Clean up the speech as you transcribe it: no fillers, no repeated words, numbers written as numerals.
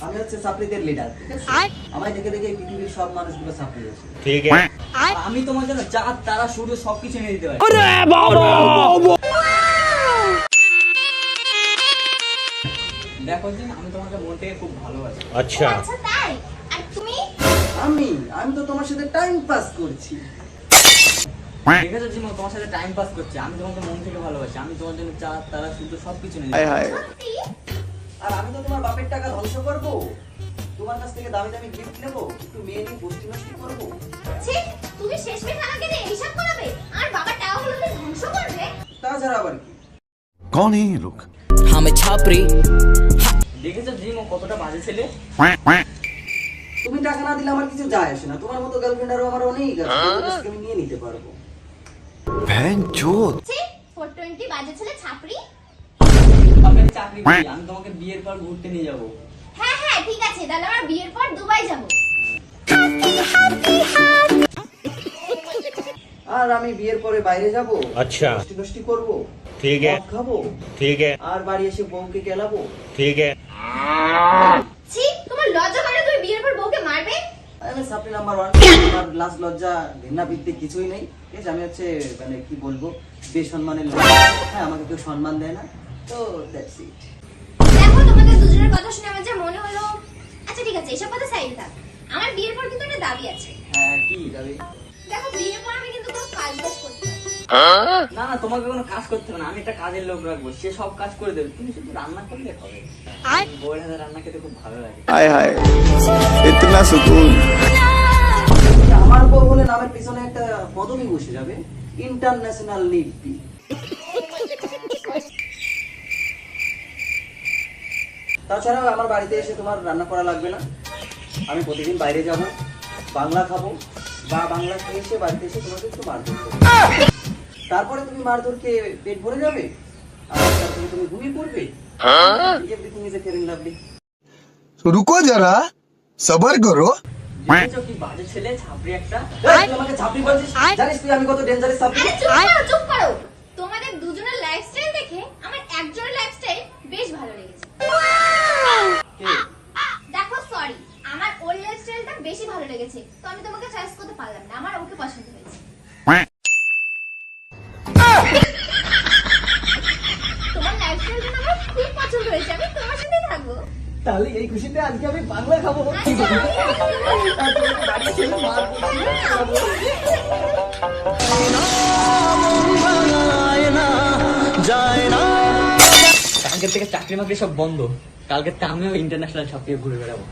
আমি হচ্ছে সাপ্লিদের লিডার, ঠিক আছে? আমায় দেখে দেখে এই পৃথিবীর সব মানুষগুলো সাপ্লি আছে। ठीक है। আর আমি তোমার জন্য চাঁদ তারা সূর্য সবকিছু এনে দিতে পারি। দেখো জি, আমি তোমাকে মন থেকে খুব ভালোবাসি। अच्छा আচ্ছা তাই? আর তুমি? আমি তো তোমার সাথে টাইম পাস করছি। দেখেছো জি, তোমার সাথে টাইম পাস করছি। আমি তোমাকে মন থেকে ভালোবাসি। আমি তোমার জন্য চাঁদ তারা সূর্য সবকিছু এনে দিতে পারি। সত্যি? আর আমি তো তোমার বাপের টাকা ধ্বংস করবো, তোমার কাছ থেকে দামি দামি গিফট নেবো, একটু মেয়ে নিয়ে গোষ্ঠী নষ্টি করবো। ছি, তুমি শেষমেশ আমাকে দিয়ে এইসব করাবে? আর বাবার টাকাগুলো তুমি ধ্বংস করবে? তাছাড়া আবার কি? कौन है ये लोग? हमें छापरी দেখেছো জিম, ও কতটা বাজে ছেলে। তুমি টাকা না দিলে আমার কিছু যায় আসে না। তোমার মতো গার্লফ্রেন্ড আরো আমার অনেক আছে, তোমার কাছ থেকে আমি নিয়ে নিতে পারবো। बहन चोद। ছি, 420 বাজে ছেলে ছাপরি। আমি চাকরি করি, আমি তোমাকে বিয়ের পর ঘুরতে নিয়ে যাবো। হ্যাঁ হ্যাঁ ঠিক আছে, তাহলে আমরা বিয়ের পর দুবাই যাব। আর আমি বিয়ের পরে বাইরে যাব, अच्छा গোষ্ঠী নষ্টি করবো, ठीक है মদ খাবো, ठीक है আর বাড়ি এসে বউকে কেলাবো। ठीक है। ছি, তোমার লজ্জা করে না তুমি বিয়ের পর বউকে মারবে? আমি সাপ্লি নাম্বার 1, আমার লাজ লজ্জা ঘৃণা বৃত্তি কিছুই নেই, ঠিক আছে? আমি হচ্ছে মানে কি বলবো, বেসম্মানের লোক। হ্যাঁ, আমাকে কেউ সম্মান দেয় না, তো দ্যাটস ইট। দেখো, তোমাদের দুজনের কথা শুনে আমার যা মনে হলো। আচ্ছা ঠিক আছে, এসব কথা সাইড থাক। আমার বিয়ের পর কিন্তু একটা দাবি আছে। হ্যাঁ, কি যাবে? দেখো, বিয়ের পর আমি কিন্তু কোনো কাজ বাজ করতে পারি না। না না, তোমাকে কোনো কাজ করতে হবে না। আমি একটা কাজের লোক রাখবো, সে সব কাজ করে দেবে, তুমি শুধু রান্না করলে হবে। বউয়ের হাতে রান্না খেতে খুব ভালো লাগে। हाय हाय इतना सुकून। আমার বউ বলে নামের পিছনে একটা পদবি বসে যাবে, ইন্টারন্যাশনাল লিপি। তাছাড়া আমার বাড়িতে এসে তোমার রান্না করা লাগবে না। আমি প্রতিদিন বাইরে যাব, বাংলা খাবো, বা বাংলা খেয়ে এসে বাড়িতে এসে তোমাকে একটু মারধর করবো। তারপরে তুমি মারধর খেয়ে পেট ভরে যাবে, আর তারপরে তুমি ঘুমিয়ে পড়বে। Everything is a fair and lovely. रुको जरा सबर करो। দেখেছো কি বাজে ছেলে, ছাপরি একটা। তুই আমাকে ছাপরি বলছিস? জানিস তুই আমি কত ডেঞ্জারাস ছাপরি? আরে চুপ করো, চুপ করো। তোমাদের দুজনের লাইফস্টাইল দেখে আমার একজনের লাইফস্টাইল বেশ ভালো লেগেছে। কে? দেখো সরি, আমার ওর লাইফস্টাইলটা বেশি ভালো লেগেছে, তো আমি তোমাকে চয়েস করতে পারলাম না। আমার ওকে পছন্দ হয়েছে। তোমার লাইফস্টাইলটা আমার খুব পছন্দ হয়েছে, আমি তোমার সাথেই থাকবো। তাহলে এই খুশিতে আজকে আমি বাংলা খাবো। বাড়ি ছেলে মার কালকের থেকে চাকরি মাকরি সব বন্ধ। কালকে আমিও ইন্টারন্যাশনাল সব ঘুরে বেড়াবো।